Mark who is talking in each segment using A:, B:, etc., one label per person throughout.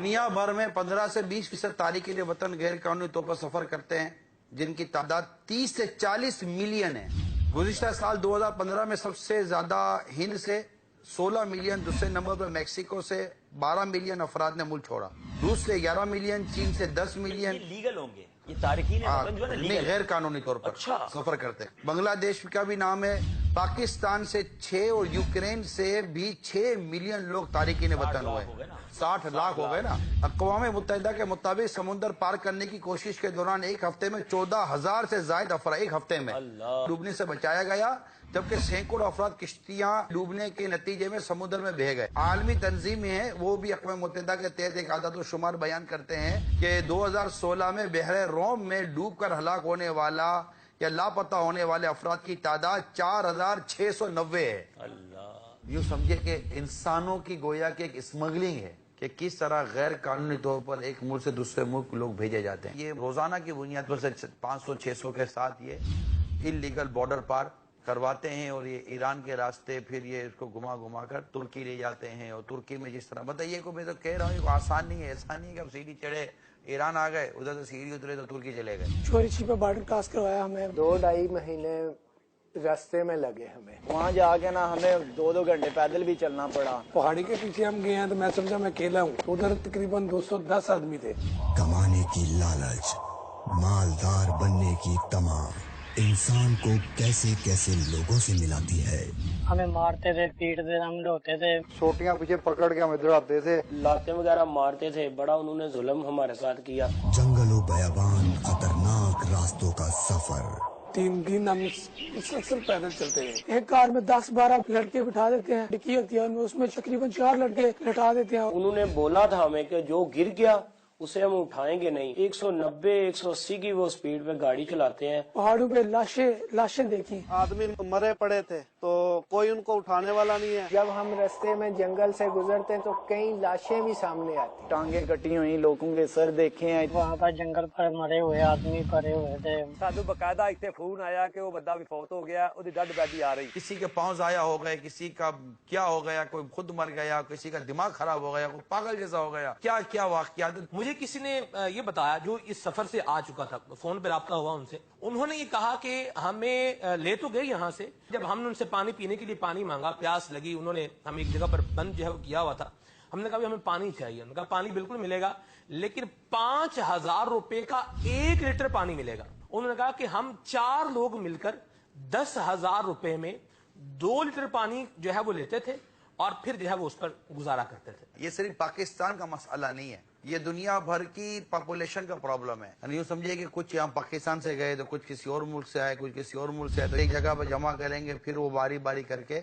A: دنیا بھر میں 15 سے 20% تارکین وطن غیر قانونی طور پر سفر کرتے ہیں، جن کی تعداد 30 سے 40 ملین ہے۔ گزشتہ سال 2015 میں سب سے زیادہ ہند سے 16 ملین، دوسرے نمبر پر میکسیکو سے 12 ملین افراد نے ملک چھوڑا، روس سے 11 ملین، چین سے 10 ملین۔
B: یہ لیگل ہوں گے یہ تارکین وطن جو ہے نا،
A: نہیں، غیر قانونی طور پر سفر کرتے ہیں۔ بنگلہ دیش کا بھی نام ہے، پاکستان سے 6 اور یوکرین سے بھی 6 ملین لوگ تارکین وطن ہوئے، 60 لاکھ ہو گئے نا۔ اقوام متحدہ کے مطابق سمندر پار کرنے کی کوشش کے دوران ایک ہفتے میں 14,000 سے زائد افراد ایک ہفتے میں ڈوبنے سے بچایا گیا، جبکہ سینکڑوں افراد کشتیاں ڈوبنے کے نتیجے میں سمندر میں بہہ گئے۔ عالمی تنظیمیں ہیں، وہ بھی اقوام متحدہ کے تحت ایک اعداد و شمار بیان کرتے ہیں کہ 2016 میں بحر روم میں ڈوب کر ہلاک ہونے والا یا لاپتہ ہونے والے افراد کی تعداد 4,690 ہے۔ یوں سمجھے کہ انسانوں کی گویا کہ ایک اسمگلنگ ہے کہ کس طرح غیر قانونی طور پر ایک ملک سے دوسرے ملک لوگ بھیجے جاتے ہیں۔ یہ روزانہ کی بنیاد پر 500-600 کے ساتھ یہ انلیگل بارڈر پار کرواتے ہیں، اور یہ ایران کے راستے پھر یہ اس کو گھما کر ترکی لے جاتے ہیں، اور ترکی میں جس طرح بتائیے کو میں تو کہہ رہا ہوں یہ آسان نہیں ہے، ایسا نہیں ہے کہ اب سیڑھی چڑھے ایران آ گئے، ادھر سے سیڑھی اترے تو ترکی چلے گئے۔
C: چوری چھپے بارڈر کراس کروایا ہمیں،
D: 2-2.5 مہینے راستے میں لگے ہمیں،
E: وہاں جا کے نا ہمیں 2 گھنٹے پیدل بھی چلنا پڑا۔
C: پہاڑی کے پیچھے ہم گئے ہیں تو میں سمجھا میں اکیلا ہوں، ادھر تقریباً 210 آدمی تھے۔
F: کمانے کی لالچ، مالدار بننے کی تما انسان کو کیسے کیسے لوگوں سے ملاتی ہے۔
G: ہمیں مارتے تھے، پیٹتے تھے، ہم ڈھوتے تھے،
D: چھوٹیاں پیچھے پکڑ کے ہمیں دڑاتے تھے،
B: لاتیں وغیرہ مارتے تھے، بڑا انہوں نے ظلم ہمارے ساتھ کیا۔
F: جنگل و بیابان، خطرناک راستوں کا سفر۔
C: 3 دن ہم مسلسل پیدل چلتے ہیں۔ ایک کار میں 10-12 لڑکے بٹھا دیتے ہیں، ڈکی ہوتی ہے اس میں تقریباً 4 لڑکے لٹا دیتے ہیں۔
B: انہوں نے بولا تھا ہمیں کہ جو گر گیا اسے ہم اٹھائیں گے نہیں۔ 190-180 کی وہ سپیڈ پہ گاڑی چلاتے ہیں۔
C: پہاڑوں پہ لاشیں دیکھی،
D: آدمی مرے پڑے تھے تو کوئی ان کو اٹھانے والا نہیں ہے۔ جب ہم راستے میں جنگل سے گزرتے تو کئی لاشیں بھی سامنے آتی،
E: ٹانگیں کٹی ہوئی، لوگوں کے سر دیکھے ہیں۔
G: وہاں پر جنگل پر مرے ہوئے آدمی پڑے ہوئے تھے۔
H: سانو باقاعدہ اتنے فون آیا کہ وہ بندہ بھی فوت ہو گیا، وہ ڈیڈ باڈی آ رہی۔
A: کسی کے پاؤں ضائع ہو گئے، کسی کا کیا ہو گیا، کوئی خود مر گیا، کسی کا دماغ خراب ہو گیا، کوئی پاگل جیسا ہو گیا، کیا کیا واقعات۔
I: مجھے کسی نے یہ بتایا جو اس سفر سے آ چکا تھا، فون پہ رابطہ ہوا ان سے، انہوں نے یہ کہا کہ ہمیں لے تو گئے یہاں سے، جب ہم نے ان سے پانی پینے کے لیے پانی مانگا، پیاس لگی، انہوں نے ہم ایک جگہ پر بند جو ہے کیا ہوا تھا، ہم نے کہا بھی ہمیں پانی چاہیے، انہوں نے کہا پانی بالکل ملے گا لیکن 5,000 روپے کا 1 لیٹر پانی ملے گا۔ انہوں نے کہا کہ ہم 4 لوگ مل کر 10,000 روپے میں 2 لیٹر پانی جو ہے وہ لیتے تھے اور پھر جو ہے وہ اس پر گزارا کرتے تھے۔
A: یہ صرف پاکستان کا مسئلہ نہیں ہے، یہ دنیا بھر کی پاپولیشن کا پرابلم ہے۔ یعنی یوں سمجھے کہ کچھ یہاں پاکستان سے گئے تو کچھ کسی اور ملک سے آئے، کچھ کسی اور ملک سے آئے، تو ایک جگہ پہ جمع کریں گے، پھر وہ باری باری کر کے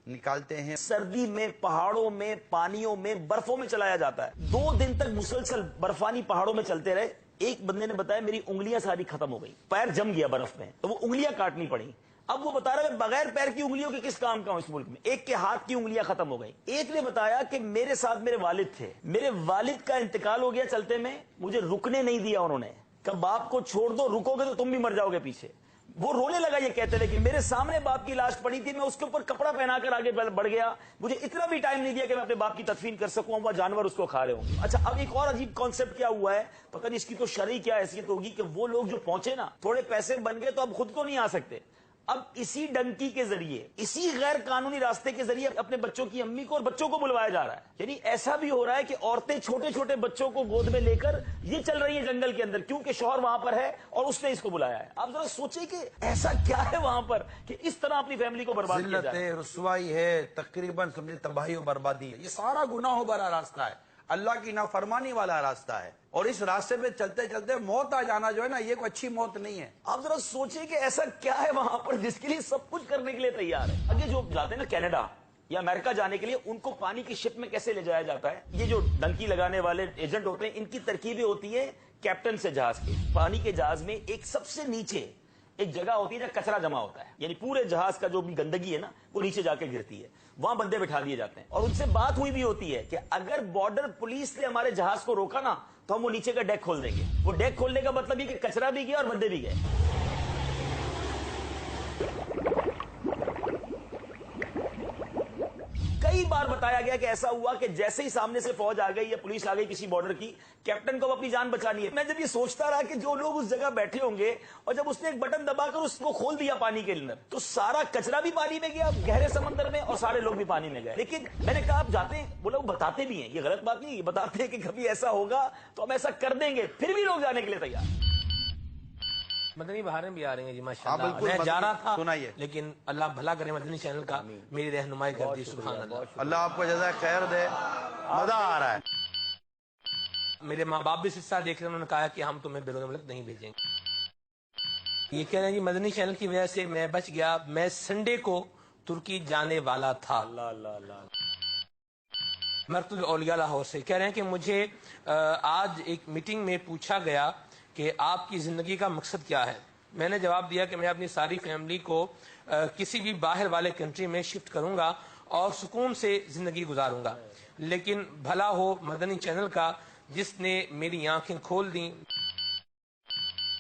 A: نکالتے ہیں۔
B: سردی میں پہاڑوں میں، پانیوں میں، برفوں میں چلایا جاتا ہے۔ 2 دن تک مسلسل برفانی پہاڑوں میں چلتے رہے۔ ایک بندے نے بتایا میری انگلیاں ساری ختم ہو گئی، پیر جم گیا برف میں، تو وہ انگلیاں کاٹنی پڑی۔ اب وہ بتا رہا ہے بغیر پیر کی انگلیوں کے کس کام کا ہوں اس ملک میں۔ ایک کے ہاتھ کی انگلیاں ختم ہو گئی۔ ایک نے بتایا کہ میرے ساتھ میرے والد تھے، میرے والد کا انتقال ہو گیا چلتے میں، مجھے رکنے نہیں دیا انہوں نے، کہ باپ کو چھوڑ دو، رکو گے تو تم بھی مر جاؤ گے پیچھے۔ وہ رونے لگا یہ کہتے رہے کہ میرے سامنے باپ کی لاش پڑی تھی، میں اس کے اوپر کپڑا پہنا کر آگے بڑھ گیا، مجھے اتنا بھی ٹائم نہیں دیا کہ میں اپنے باپ کی تدفین کر سکوں، وہ جانور اس کو کھا رہے ہوں۔ اچھا اب ایک اور عجیب کانسیپٹ کیا ہوا ہے، پتہ نہیں اس کی تو شرعی کیا حیثیت ہوگی، کہ وہ لوگ جو پہنچے نا، تھوڑے پیسے بن گئے تو اب خود کو نہیں آ سکتے، اب اسی ڈنکی کے ذریعے، اسی غیر قانونی راستے کے ذریعے اپنے بچوں کی امی کو اور بچوں کو بلوایا جا رہا ہے۔ یعنی ایسا بھی ہو رہا ہے کہ عورتیں چھوٹے چھوٹے بچوں کو گود میں لے کر یہ چل رہی ہیں جنگل کے اندر، کیونکہ شوہر وہاں پر ہے اور اس نے اس کو بلایا ہے۔ آپ ذرا سوچیں کہ ایسا کیا ہے وہاں پر کہ اس طرح اپنی فیملی کو برباد کیا جائے۔
A: ذلت ہے، رسوائی ہے، تقریباً سمجھے تباہی و بربادی ہے۔ یہ سارا گناہوں بھرا راستہ ہے، اللہ کی نافرمانی والا راستہ ہے، اور اس راستے پہ چلتے چلتے موت آ جانا جو ہے نا، یہ کوئی اچھی موت نہیں ہے۔
B: آپ ذرا سوچیں کہ ایسا کیا ہے وہاں پر جس کے لیے سب کچھ کرنے کے لیے تیار ہے۔ آگے جو جاتے ہیں نا کینیڈا یا امریکہ جانے کے لیے، ان کو پانی کی شپ میں کیسے لے جایا جاتا ہے؟ یہ جو ڈنکی لگانے والے ایجنٹ ہوتے ہیں، ان کی ترکیبیں ہوتی ہیں کیپٹن سے جہاز کے۔ پانی کے جہاز میں ایک سب سے نیچے ایک جگہ ہوتی ہے جہاں کچرا جمع ہوتا ہے، یعنی پورے جہاز کا جو بھی گندگی ہے نا وہ نیچے جا کے گرتی ہے، وہاں بندے بٹھا دیے جاتے ہیں، اور ان سے بات ہوئی بھی ہوتی ہے کہ اگر بارڈر پولیس نے ہمارے جہاز کو روکا نا تو ہم وہ نیچے کا ڈیک کھول دیں گے۔ وہ ڈیک کھولنے کا مطلب یہ کہ کچرا بھی گیا اور بندے بھی گئے۔ کئی بار بار بتایا گیا کہ ایسا ہوا کہ جیسے ہی سامنے سے فوج آ گئی یا پولیس آ گئی کسی بارڈر کی، کیپٹن کو اپنی جان بچانی ہے. میں جب یہ سوچتا رہا کہ جو لوگ اس جگہ بیٹھے ہوں گے، اور جب اس نے ایک بٹن دبا کر اس کو کھول دیا پانی کے اندر، تو سارا کچرا بھی پانی میں گیا گہرے سمندر میں، اور سارے لوگ بھی پانی میں گئے. لیکن میں نے کہا آپ جاتے ہیں، وہ لوگ بتاتے بھی ہیں، یہ غلط بات نہیں، یہ بتاتے ہیں کہ کبھی ایسا ہوگا تو ہم ایسا کر دیں گے، پھر بھی لوگ جانے کے لیے تیار.
I: مدنی بہاریں بھی آ رہی ہیں جی ماشاء
A: ہاں،
I: اللہ.
A: بالکل
I: میں جا رہا تھا
A: سنائیے.
I: لیکن اللہ بھلا کرے مدنی چینل کا میری رہنمائی کر دی. سبحان اللہ.
A: اللہ آپ کو جزائے خیر دے. مزہ آ رہا ہے.
I: میرے ماں باپ بھی سلسلہ دیکھ رہے ہیں، انہوں نے کہا کہ ہم تمہیں بیرون ملک نہیں بھیجیں گے. یہ کہہ رہے ہیں جی مدنی چینل کی وجہ سے میں بچ گیا، میں سنڈے کو ترکی جانے والا تھا. مرکز اولیاء لاہور سے کہہ رہے ہیں کہ مجھے آج ایک میٹنگ میں پوچھا گیا کہ آپ کی زندگی کا مقصد کیا ہے. میں نے جواب دیا کہ میں اپنی ساری فیملی کو کسی بھی باہر والے کنٹری میں شفٹ کروں گا اور سکون سے زندگی گزاروں گا، لیکن بھلا ہو مدنی چینل کا جس نے میری آنکھیں کھول دیں.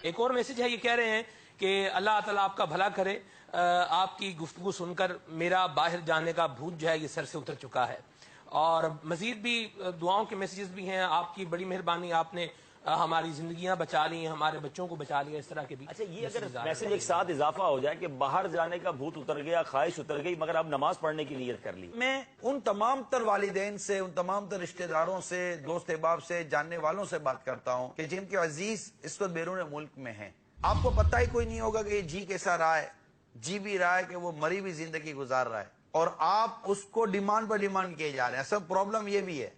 I: ایک اور میسج ہے، یہ کہہ رہے ہیں کہ اللہ تعالیٰ آپ کا بھلا کرے، آپ کی گفتگو سن کر میرا باہر جانے کا بھوت جو ہے یہ سر سے اتر چکا ہے. اور مزید بھی دعاؤں کے میسیجز بھی ہیں. آپ کی بڑی مہربانی، آپ نے ہماری زندگیاں بچا لی ہیں، ہمارے بچوں کو بچا لیا، اس طرح کے بھی.
B: اچھا، یہ اگر میسج ایک ساتھ اضافہ ہو جائے کہ باہر جانے کا بھوت اتر گیا، خواہش اتر گئی، مگر اب نماز پڑھنے کی نیت کر لی.
A: میں ان تمام تر والدین سے، ان تمام تر رشتہ داروں سے، دوست احباب سے، جاننے والوں سے بات کرتا ہوں کہ جن کے عزیز اس وقت بیرون ملک میں ہیں. آپ کو پتہ ہی کوئی نہیں ہوگا کہ یہ جی کیسا رہا ہے. جی بھی رہا ہے کہ وہ مری بھی زندگی گزار رہا ہے، اور آپ اس کو ڈیمانڈ پر ڈیمانڈ کیے جا رہے ہیں. سب پرابلم یہ بھی ہے،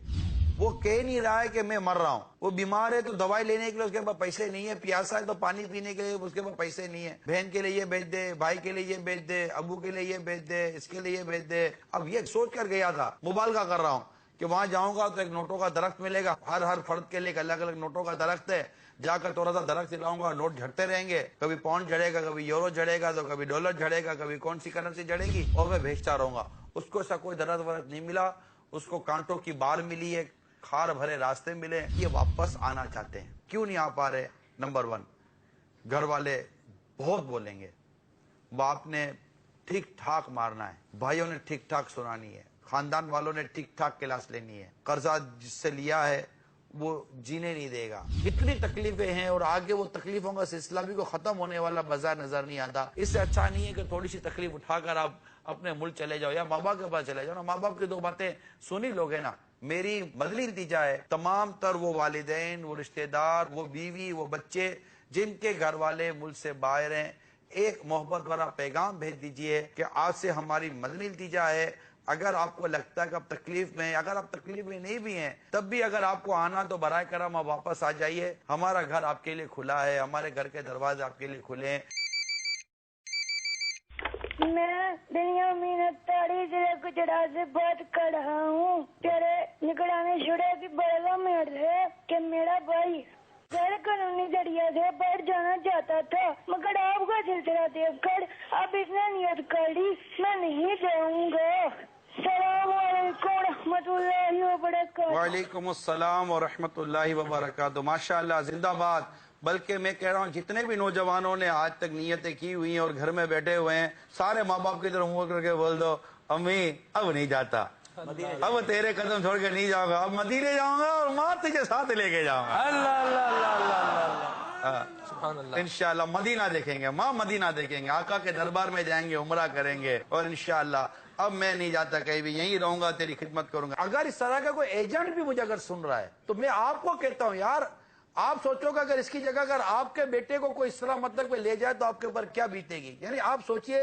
A: وہ کہہ نہیں رہا ہے کہ میں مر رہا ہوں. وہ بیمار ہے تو دوائی لینے کے لیے اس کے پاس پیسے نہیں ہے، پیاسا ہے تو پانی پینے کے لیے اس کے پاس پیسے نہیں ہے. بہن کے لیے یہ بیچ دے، بھائی کے لیے یہ بیچ دے، ابو کے لیے یہ بیچ دے، اس کے لیے یہ بیچ دے. اب یہ سوچ کر گیا تھا، مبالغہ کر رہا ہوں کہ وہاں جاؤں گا تو ایک نوٹوں کا درخت ملے گا، ہر فرد کے لیے ایک الگ الگ نوٹوں کا درخت ہے. جا کر تھوڑا سا درخت لاؤں گا، نوٹ جھڑتے رہیں گے، کبھی پاؤنڈ جھڑے گا، کبھی یورو جھڑے گا، تو کبھی ڈالر جھڑے گا، کبھی کون سی کرنسی جھڑے گی، اور میں بھیجتا رہوں گا. اس کو ایسا کوئی درخت ورخت نہیں ملا. اس کو کانٹوں کی بار ملی ہے، کھار بھرے راستے ملے. یہ واپس آنا چاہتے ہیں، کیوں نہیں آ پا رہے؟ نمبر 1، گھر والے بہت بولیں گے، باپ نے ٹھیک ٹھاک مارنا ہے، بھائیوں نے ٹھیک ٹھاک سنانی ہے، خاندان والوں نے ٹھیک ٹھاک کلاس لینی ہے، قرضہ جس سے لیا ہے وہ جینے نہیں دے گا. اتنی تکلیفیں ہیں، اور آگے وہ تکلیفوں کا سلسلہ بھی کو ختم ہونے والا بازار نظر نہیں آتا. اس سے اچھا نہیں ہے کہ تھوڑی سی تکلیف اٹھا کر آپ اپنے ملک چلے جاؤ یا ماں باپ کے پاس چلے جاؤ نا. ماں باپ کی 2 باتیں سنی لوگ ہیں نا. میری مدنی نتیجہ ہے، تمام تر وہ والدین، وہ رشتہ دار، وہ بیوی، وہ بچے جن کے گھر والے ملک سے باہر ہیں، ایک محبت بھرا پیغام بھیج دیجئے کہ آج سے ہماری مدنی نتیجہ ہے. اگر آپ کو لگتا ہے کہ آپ تکلیف میں ہیں، اگر آپ تکلیف میں نہیں بھی ہیں، تب بھی اگر آپ کو آنا تو برائے کرم آپ واپس آ جائیے. ہمارا گھر آپ کے لیے کھلا ہے، ہمارے گھر کے دروازے آپ کے لیے کھلے ہیں.
J: میں دنیا میں تاڑی ضلع گجرات سے بات کر رہا ہوں. تیرے نگرانی شڑے کی بڑا میڈ ہے کہ میرا بھائی غیر قانونی ذریعے سے باہر جانا چاہتا تھا، مگر آپ کا سلسلہ دیکھ کر اب اس نے نیت کر لی میں نہیں جاؤں گا. السلام علیکم ورحمۃ اللہ وبرکاتہ.
A: وعلیکم السلام ورحمۃ اللہ وبرکاتہ. ماشاء اللہ، زندہ باد. بلکہ میں کہہ رہا ہوں جتنے بھی نوجوانوں نے آج تک نیتیں کی ہوئی ہیں اور گھر میں بیٹھے ہوئے ہیں، سارے ماں باپ کی طرف منہ کر کے بول دو، امی اب نہیں جاتا، اب تیرے قدم چھوڑ کے نہیں جاؤں گا، اب مدینے جاؤں گا اور ماں تجھے ساتھ لے کے جاؤں گا.
I: اللہ اللہ اللہ اللہ اللہ، سبحان اللہ.
A: انشاءاللہ مدینہ دیکھیں گے، ماں مدینہ دیکھیں گے، آقا کے دربار میں جائیں گے، عمرہ کریں گے، اور انشاءاللہ اب میں نہیں جاتا کہیں بھی، یہیں رہوں گا، تیری خدمت کروں گا. اگر اس طرح کا کوئی ایجنٹ بھی مجھے اگر سن رہا ہے تو میں آپ کو کہتا ہوں یار، آپ سوچو کہ اگر اس کی جگہ اگر آپ کے بیٹے کو کوئی اس طرح مطلب پہ لے جائے تو آپ کے اوپر کیا بیتے گی. یعنی آپ سوچئے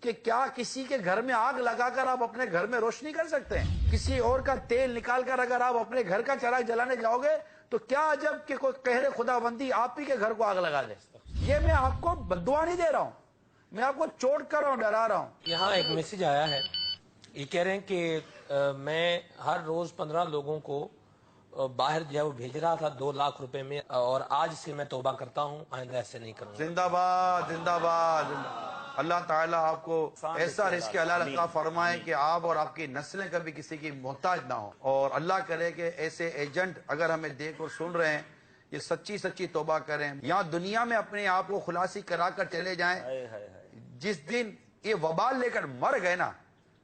A: کہ کیا کسی کے گھر میں آگ لگا کر آپ اپنے گھر میں روشنی کر سکتے ہیں؟ کسی اور کا تیل نکال کر اگر آپ اپنے گھر کا چراغ جلانے جاؤ گے تو کیا عجب کہ کوئی قہر خدا بندی آپ ہی کے گھر کو آگ لگا دے. یہ میں آپ کو بددعا نہیں دے رہا ہوں، میں آپ کو چوٹ کر رہا ہوں، ڈرا رہا ہوں.
I: یہاں ایک میسج آیا ہے، یہ کہہ رہے ہیں کہ میں ہر روز 15 لوگوں کو باہر جو ہے وہ بھیج رہا تھا 2 لاکھ روپے میں، اور آج سے میں توبہ کرتا ہوں، آئندہ ایسے نہیں کروں گا.
A: زندہ باد، زندہ باد. اللہ تعالیٰ آپ کو ایسا رزق حلال عطا فرمائے کہ آپ اور آپ کی نسلیں کبھی کسی کی محتاج نہ ہوں، اور اللہ کرے کہ ایسے ایجنٹ اگر ہمیں دیکھ اور سن رہے ہیں یہ سچی توبہ کریں، یہاں دنیا میں اپنے آپ کو خلاصی کرا کر چلے جائیں. جس دن یہ وبال لے کر مر گئے نا